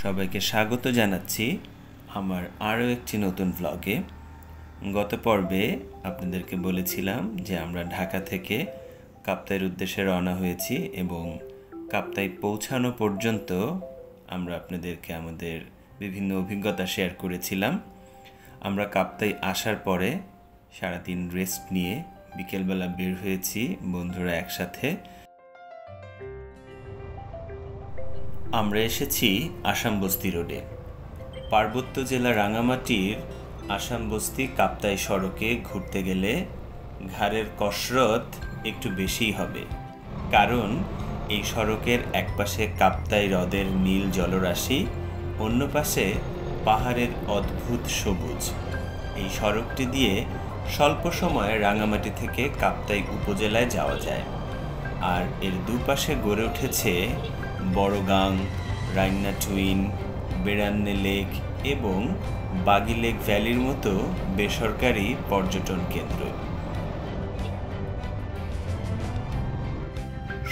সবাইকে স্বাগত জানাচ্ছি আমার আরও একটি নতুন ব্লগে। গত পর্বে আপনাদেরকে বলেছিলাম যে আমরা ঢাকা থেকে কাপ্তাইয়ের উদ্দেশ্যে রওনা হয়েছি এবং কাপ্তাই পৌঁছানো পর্যন্ত আমরা আপনাদেরকে আমাদের বিভিন্ন অভিজ্ঞতা শেয়ার করেছিলাম। আমরা কাপ্তাই আসার পরে সারাদিন রেস্ট নিয়ে বিকেলবেলা বের হয়েছি বন্ধুরা একসাথে। আমরা এসেছি আসামবস্তি রোডে। পার্বত্য জেলা রাঙামাটির আসামবস্তি কাপ্তাই সড়কে ঘুরতে গেলে ঘাড়ের কসরত একটু বেশিই হবে, কারণ এই সড়কের একপাশে কাপ্তাই হ্রদের নীল জলরাশি, অন্য পাশে পাহাড়ের অদ্ভুত সবুজ। এই সড়কটি দিয়ে স্বল্প সময়ে রাঙামাটি থেকে কাপ্তাই উপজেলায় যাওয়া যায়। আর এর দুপাশে গড়ে উঠেছে বড়গাং, রাইন্না টুইন, বেড়ান্নে লেক এবং বাগি লেক ভ্যালির মতো বেসরকারি পর্যটন কেন্দ্র।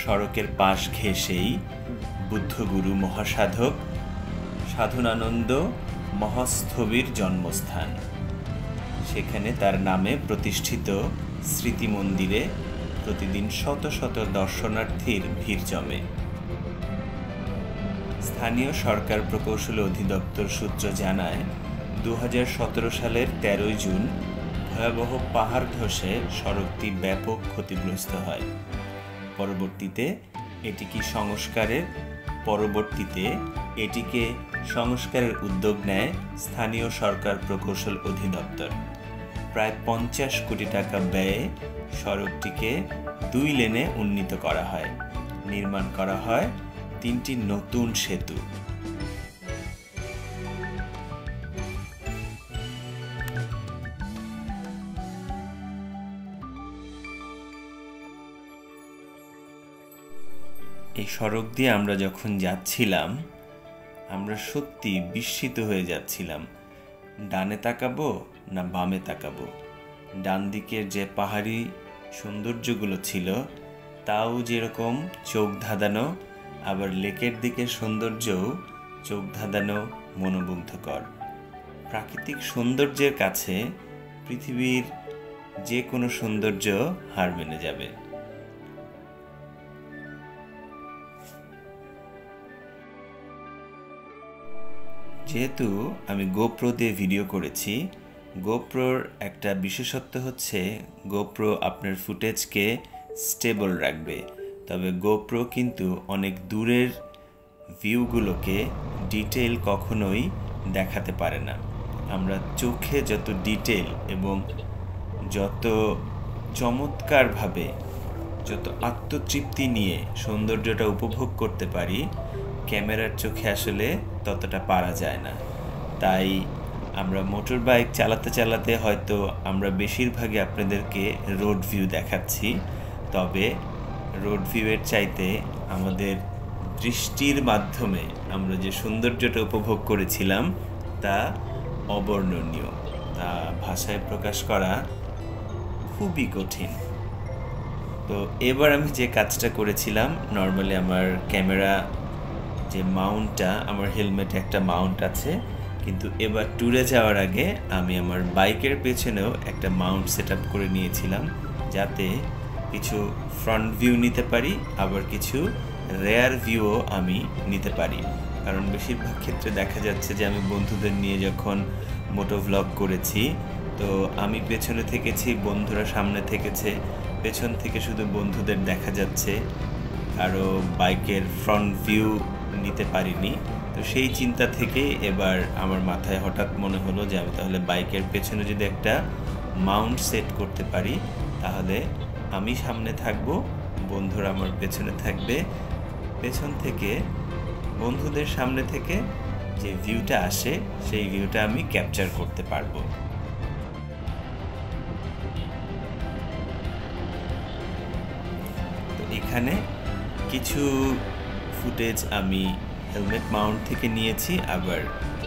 সড়কের পাশ ঘেঁষেই বুদ্ধগুরু মহাসাধক সাধনানন্দ মহাস্থবির জন্মস্থান। সেখানে তার নামে প্রতিষ্ঠিত স্মৃতি মন্দিরে প্রতিদিন শত শত দর্শনার্থীর ভিড় জমে। স্থানীয় সরকার প্রকৌশল অধিদপ্তর সূত্র জানায়, 2017 সালের 13 জুন ভয়াবহ পাহাড় ধসে সড়কটি ব্যাপক ক্ষতিগ্রস্ত হয়। পরবর্তীতে এটিকে সংস্কারের উদ্যোগ নেয় স্থানীয় সরকার প্রকৌশল অধিদপ্তর। প্রায় 50 কোটি টাকা ব্যয়ে সড়কটিকে 2 লেনে উন্নীত করা হয়। নির্মাণ করা হয় 3টি নতুন সেতু। এই সড়ক দিয়ে আমরা যখন যাচ্ছিলাম, আমরা সত্যি বিস্মিত হয়ে যাচ্ছিলাম। ডানে তাকাবো না বামে তাকাবো, ডান দিকের যে পাহাড়ি সৌন্দর্যগুলো ছিল তাও যেরকম চোখ ধাঁধানো, আবার লেকের দিকের সৌন্দর্যও চোখ ধাঁধানো, মনোমুগ্ধকর। প্রাকৃতিক সৌন্দর্যের কাছে পৃথিবীর যে কোনো সৌন্দর্য হার মেনে যাবে। যেহেতু আমি গোপ্রো দিয়ে ভিডিও করেছি, গোপ্রোর একটা বিশেষত্ব হচ্ছে গোপ্রো আপনার ফুটেজকে স্টেবল রাখবে, তবে গোপ্রো কিন্তু অনেক দূরের ভিউগুলোকে ডিটেইল কখনোই দেখাতে পারে না। আমরা চোখে যত ডিটেইল এবং যত চমৎকারভাবে, যত আত্মতৃপ্তি নিয়ে সৌন্দর্যটা উপভোগ করতে পারি, ক্যামেরার চোখে আসলে ততটা পারা যায় না। তাই আমরা মোটর বাইক চালাতে চালাতে হয়তো আমরা বেশিরভাগই আপনাদেরকে রোড ভিউ দেখাচ্ছি, তবে রোড ভিউয়ের চাইতে আমাদের দৃষ্টির মাধ্যমে আমরা যে সৌন্দর্যটা উপভোগ করেছিলাম তা অবর্ণনীয়, তা ভাষায় প্রকাশ করা খুবই কঠিন। তো এবার আমি যে কাজটা করেছিলাম, নর্মালি আমার ক্যামেরা যে মাউন্টটা, আমার হেলমেটে একটা মাউন্ট আছে, কিন্তু এবার ট্যুরে যাওয়ার আগে আমি আমার বাইকের পেছনেও একটা মাউন্ট সেট আপ করে নিয়েছিলাম, যাতে কিছু ফ্রন্ট ভিউ নিতে পারি, আবার কিছু রেয়ার ভিউও আমি নিতে পারি। কারণ বেশিরভাগ ক্ষেত্রে দেখা যাচ্ছে যে আমি বন্ধুদের নিয়ে যখন মোটো ভ্লগ করেছি, তো আমি পেছনে থেকেছি, বন্ধুরা সামনে থেকেছে, পেছন থেকে শুধু বন্ধুদের দেখা যাচ্ছে, আরও বাইকের ফ্রন্ট ভিউ নিতে পারিনি। তো সেই চিন্তা থেকে এবার আমার মাথায় হঠাৎ মনে হলো যে আমি তাহলে বাইকের পেছনে যদি একটা মাউন্ট সেট করতে পারি, তাহলে আমি সামনে থাকবো, বন্ধুরা আমার পেছনে থাকবে, পেছন থেকে বন্ধুদের সামনে থেকে যে ভিউটা আসে সেই ভিউটা আমি ক্যাপচার করতে পারবো। তো এখানে কিছু ফুটেজ আমি হেলমেট মাউন্ট থেকে নিয়েছি, আবার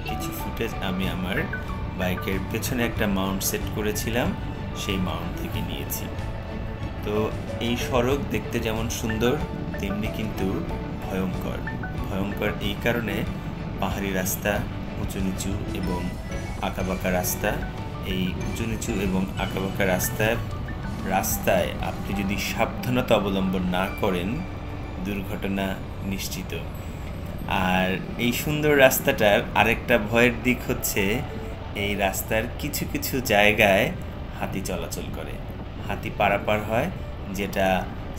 কিছু ফুটেজ আমি আমার বাইকের পেছনে একটা মাউন্ট সেট করেছিলাম সেই মাউন্ট থেকে নিয়েছি। তো এই সড়ক দেখতে যেমন সুন্দর তেমনি কিন্তু ভয়ঙ্কর। এই কারণে পাহাড়ি রাস্তা, উঁচু নিচু এবং আঁকাবাঁকা রাস্তা। এই উঁচু নিচু এবং আঁকাবাঁকা রাস্তায় আপনি যদি সাবধানতা অবলম্বন না করেন, দুর্ঘটনা নিশ্চিত। আর এই সুন্দর রাস্তাটার আরেকটা ভয়ের দিক হচ্ছে এই রাস্তার কিছু কিছু জায়গায় হাতি চলাচল করে, হাতি পারাপার হয়, যেটা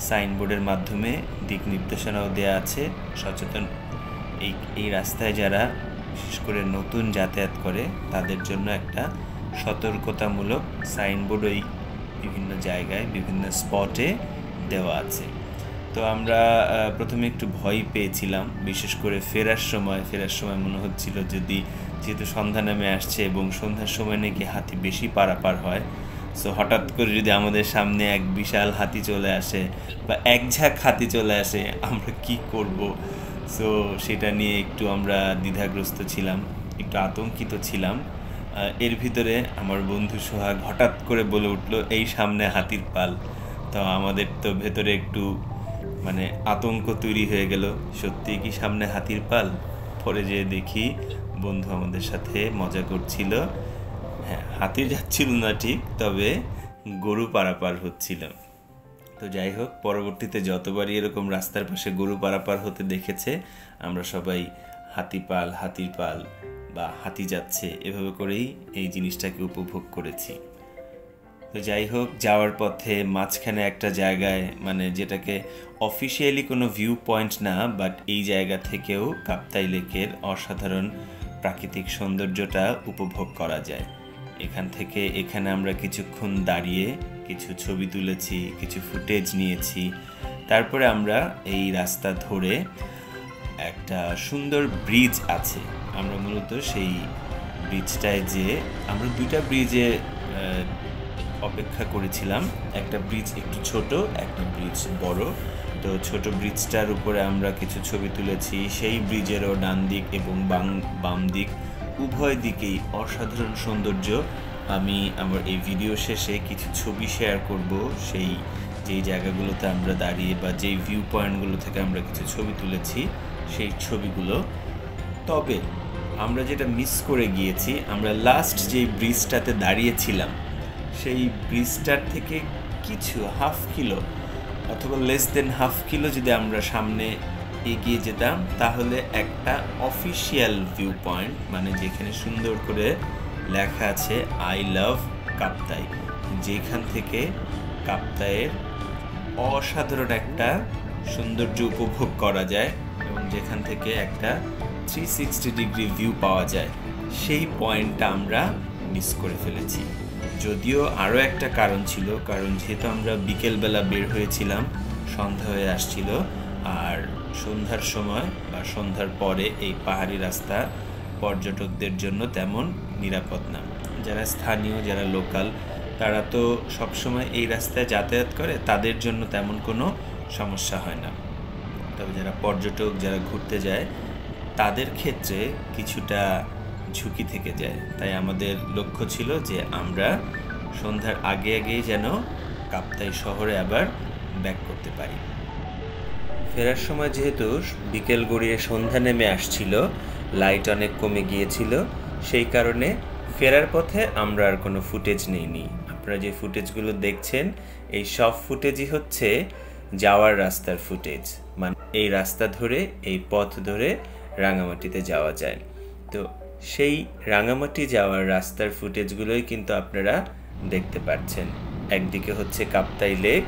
সাইনবোর্ডের মাধ্যমে দিক নির্দেশনাও দেওয়া আছে। সচেতন এই রাস্তায় যারা বিশেষ করে নতুন যাতায়াত করে তাদের জন্য একটা সতর্কতামূলক সাইনবোর্ড ওই বিভিন্ন জায়গায় বিভিন্ন স্পটে দেওয়া আছে। তো আমরা প্রথমে একটু ভয় পেয়েছিলাম, বিশেষ করে ফেরার সময় মনে হচ্ছিল যেহেতু সন্ধ্যা নেমে আসছে এবং সন্ধ্যার সময় নাকি হাতি বেশি পারাপার হয়, সো হঠাৎ করে যদি আমাদের সামনে এক বিশাল হাতি চলে আসে বা এক ঝাঁক হাতি চলে আসে, আমরা কি করব। সো সেটা নিয়ে একটু আমরা দ্বিধাগ্রস্ত ছিলাম, একটু আতঙ্কিত ছিলাম। এর ভিতরে আমার বন্ধু সোহাগ হঠাৎ করে বলে উঠলো, এই সামনে হাতির পাল। তো আমাদের তো ভেতরে একটু আতঙ্ক তৈরি হয়ে গেল, সত্যিই কি সামনে হাতির পাল? পরে যেয়ে দেখি বন্ধু আমাদের সাথে মজা করছিল। হ্যাঁ, হাতি যাচ্ছিল না ঠিক, তবে গরু পারাপার হচ্ছিল। তো যাই হোক, পরবর্তীতে যতবারই এরকম রাস্তার পাশে গরু পারাপার হতে দেখেছে, আমরা সবাই হাতির পাল বা হাতি যাচ্ছে এভাবে করেই এই জিনিসটাকে উপভোগ করেছি। তো যাই হোক, যাওয়ার পথে মাঝখানে একটা জায়গায় যেটাকে অফিসিয়ালি কোনো ভিউ পয়েন্ট না, বাট এই জায়গা থেকেও কাপ্তাই লেকের অসাধারণ প্রাকৃতিক সৌন্দর্যটা উপভোগ করা যায়। এখানে আমরা কিছুক্ষণ দাঁড়িয়ে কিছু ছবি তুলেছি, কিছু ফুটেজ নিয়েছি। তারপরে আমরা এই রাস্তা ধরে একটা সুন্দর ব্রিজ আছে, আমরা মূলত সেই ব্রিজটায় আমরা দুইটা ব্রিজে অপেক্ষা করেছিলাম। একটা ব্রিজ একটু ছোট, একটা ব্রিজ বড়। তো ছোট ব্রিজটার উপরে আমরা কিছু ছবি তুলেছি। সেই ব্রিজেরও ডান দিক এবং বাম দিক উভয় দিকেই অসাধারণ সৌন্দর্য। আমি আমার এই ভিডিও শেষে কিছু ছবি শেয়ার করব, যেই জায়গাগুলোতে আমরা দাঁড়িয়ে বা যেই ভিউ পয়েন্টগুলো থেকে আমরা কিছু ছবি তুলেছি সেই ছবিগুলো। তবে আমরা যেটা মিস করে গিয়েছি, আমরা লাস্ট যেই ব্রিজটাতে দাঁড়িয়েছিলাম সেই ব্রিজটার থেকে কিছু হাফ কিলো অথবা লেস দেন হাফ কিলো যদি আমরা সামনে এগিয়ে যেতাম, তাহলে একটা অফিসিয়াল ভিউ পয়েন্ট, যেখানে সুন্দর করে লেখা আছে আই লাভ কাপ্তাই, যেখান থেকে কাপ্তাইয়ের অসাধারণ একটা সৌন্দর্য উপভোগ করা যায় এবং যেখান থেকে একটা 360 ডিগ্রি ভিউ পাওয়া যায়, সেই পয়েন্টটা আমরা মিস করে ফেলেছি। যদিও আরও একটা কারণ ছিল, কারণ যেহেতু আমরা বিকেলবেলা বের হয়েছিলাম, সন্ধ্যা হয়ে আসছিল, আর সন্ধ্যার সময় বা সন্ধ্যার পরে এই পাহাড়ি রাস্তা পর্যটকদের জন্য তেমন নিরাপদ না। যারা স্থানীয়, যারা লোকাল, তারা তো সবসময় এই রাস্তায় যাতায়াত করে, তাদের জন্য তেমন কোনো সমস্যা হয় না। তবে যারা পর্যটক, যারা ঘুরতে যায়, তাদের ক্ষেত্রে কিছুটা ঝুঁকি থেকে যায়। তাই আমাদের লক্ষ্য ছিল যে আমরা সন্ধ্যার আগেই যেন কাপ্তাই শহরে আবার ব্যাক করতে পারি। ফেরার সময় যেহেতু বিকেল গড়িয়ে সন্ধ্যা নেমে আসছিল, লাইট অনেক কমে গিয়েছিল, সেই কারণে ফেরার পথে আমরা আর কোনো ফুটেজ নেইনি। আপনারা যে ফুটেজগুলো দেখছেন, এই সব ফুটেজই হচ্ছে যাওয়ার রাস্তার ফুটেজ। এই রাস্তা ধরে, এই পথ ধরে রাঙামাটিতে যাওয়া যায়। তো সেই রাঙামাটি যাওয়ার রাস্তার ফুটেজগুলোই কিন্তু আপনারা দেখতে পাচ্ছেন। একদিকে হচ্ছে কাপ্তাই লেক,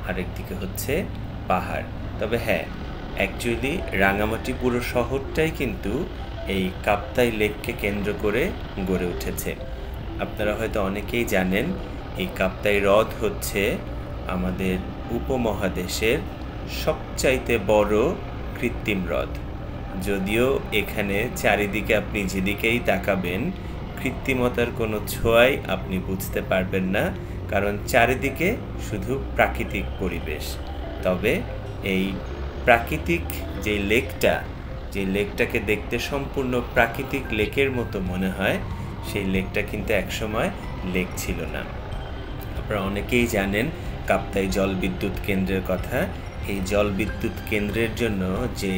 আরেকদিকে হচ্ছে পাহাড়। তবে হ্যাঁ, অ্যাকচুয়ালি রাঙামাটি পুরো শহরটাই কিন্তু এই কাপ্তাই লেককে কেন্দ্র করে গড়ে উঠেছে। আপনারা হয়তো অনেকেই জানেন, এই কাপ্তাই হ্রদ হচ্ছে আমাদের উপমহাদেশের সবচাইতে বড় কৃত্রিম হ্রদ। যদিও এখানে চারিদিকে আপনি যেদিকেই তাকাবেন, কৃত্রিমতার কোনো ছোঁয়াই আপনি বুঝতে পারবেন না, কারণ চারিদিকে শুধু প্রাকৃতিক পরিবেশ। তবে এই প্রাকৃতিক যে লেকটাকে দেখতে সম্পূর্ণ প্রাকৃতিক লেকের মতো মনে হয়, সেই লেকটা কিন্তু একসময় লেক ছিল না। আপনারা অনেকেই জানেন কাপ্তাই জলবিদ্যুৎ কেন্দ্রের কথা। এই জলবিদ্যুৎ কেন্দ্রের জন্য যে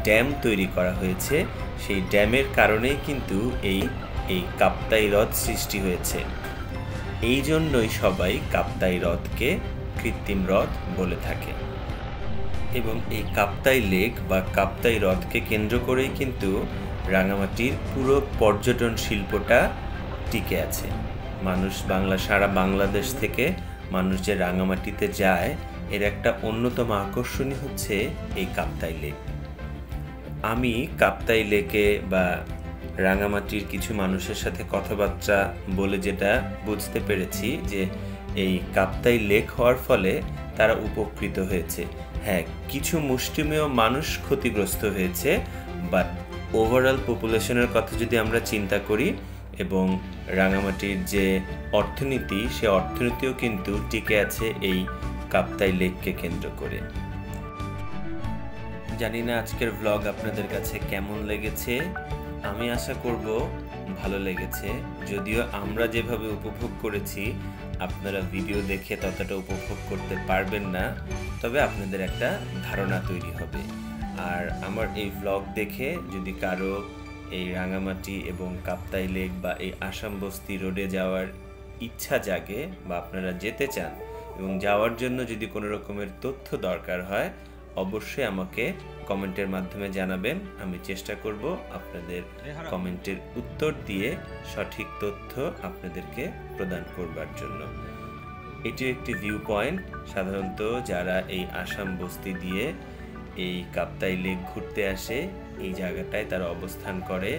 ড্যাম তৈরি করা হয়েছে, সেই ড্যামের কারণেই কিন্তু এই কাপ্তাই হ্রদ সৃষ্টি হয়েছে। এই জন্যই সবাই কাপ্তাই হ্রদকে কৃত্রিম হ্রদ বলে থাকে। এবং এই কাপ্তাই লেক বা কাপ্তাই হ্রদকে কেন্দ্র করেই কিন্তু রাঙামাটির পুরো পর্যটন শিল্পটা টিকে আছে। সারা বাংলাদেশ থেকে মানুষ যে রাঙামাটিতে যায়, এর একটা অন্যতম আকর্ষণই হচ্ছে এই কাপ্তাই লেক। আমি কাপ্তাই লেকে বা রাঙামাটির কিছু মানুষের সাথে কথাবার্তা বলে যেটা বুঝতে পেরেছি যে এই কাপ্তাই লেক হওয়ার ফলে তারা উপকৃত হয়েছে। হ্যাঁ, কিছু মুষ্টিমেয় মানুষ ক্ষতিগ্রস্ত হয়েছে, বাট ওভারঅল পপুলেশনের কথা যদি আমরা চিন্তা করি এবং রাঙামাটির যে অর্থনীতি, সে অর্থনীতিও কিন্তু টিকে আছে এই কাপ্তাই লেককে কেন্দ্র করে। জানি না আজকের ভ্লগ আপনাদের কাছে কেমন লেগেছে, আমি আশা করব ভালো লেগেছে। যদিও আমরা যেভাবে উপভোগ করেছি আপনারা ভিডিও দেখে ততটা উপভোগ করতে পারবেন না, তবে আপনাদের একটা ধারণা তৈরি হবে। আর আমার এই ভ্লগ দেখে যদি কারো এই রাঙামাটি এবং কাপ্তাই লেক বা এই আসাম বস্তি রোডে যাওয়ার ইচ্ছা জাগে বা আপনারা যেতে চান এবং যাওয়ার জন্য যদি কোনো রকমের তথ্য দরকার হয়, অবশ্যই আমাকে কমেন্টের মাধ্যমে জানাবেন। আমি চেষ্টা করব আপনাদের কমেন্টের উত্তর দিয়ে সঠিক তথ্য আপনাদেরকে প্রদান করবার জন্য। এটিও একটি ভিউ পয়েন্ট। সাধারণত যারা এই আসাম বস্তি দিয়ে এই কাপ্তাই লেক ঘুরতে আসে, এই জায়গাটায় তারা অবস্থান করে।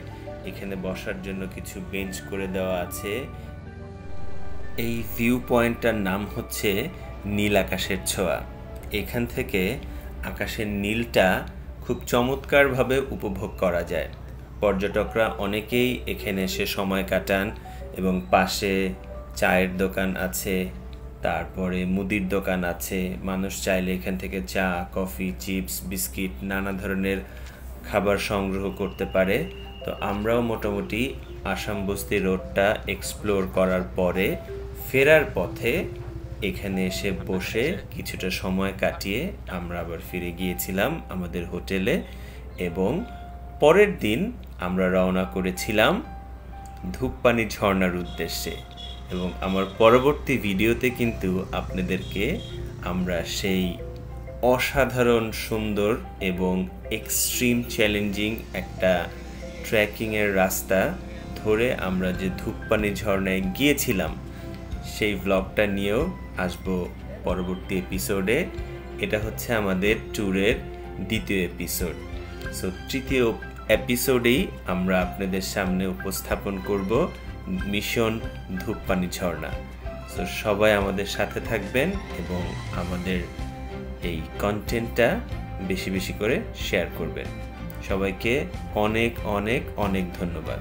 এখানে বসার জন্য কিছু বেঞ্চ করে দেওয়া আছে। এই ভিউ পয়েন্টটার নাম হচ্ছে নীল আকাশের ছোঁয়া। এখান থেকে আকাশের নীলটা খুব চমৎকারভাবে উপভোগ করা যায়। পর্যটকরা অনেকেই এখানে এসে সময় কাটান এবং পাশে চায়ের দোকান আছে, তারপরে মুদির দোকান আছে। মানুষ চাইলে এখান থেকে চা, কফি, চিপস, বিস্কিট, নানা ধরনের খাবার সংগ্রহ করতে পারে। তো আমরাও মোটামুটি আসাম বস্তি রোডটা এক্সপ্লোর করার পরে ফেরার পথে এখানে এসে বসে কিছুটা সময় কাটিয়ে আমরা আবার ফিরে গিয়েছিলাম আমাদের হোটেলে এবং পরের দিন আমরা রওনা করেছিলাম ধূপপানি ঝর্ণার উদ্দেশ্যে। এবং আমার পরবর্তী ভিডিওতে কিন্তু আপনাদেরকে আমরা সেই অসাধারণ সুন্দর এবং এক্সট্রিম চ্যালেঞ্জিং একটা ট্রেকিংয়ের রাস্তা ধরে আমরা যে ধূপপানি ঝর্ণায় গিয়েছিলাম, সেই ভ্লগটা নিয়েও আসবো পরবর্তী এপিসোডে। এটা হচ্ছে আমাদের ট্যুরের দ্বিতীয় এপিসোড। সো তৃতীয় এপিসোডেই আমরা আপনাদের সামনে উপস্থাপন করব মিশন ধূপপানি ঝর্ণা। সো সবাই আমাদের সাথে থাকবেন এবং আমাদের এই কন্টেন্টটা বেশি বেশি করে শেয়ার করবেন। সবাইকে অনেক অনেক অনেক ধন্যবাদ।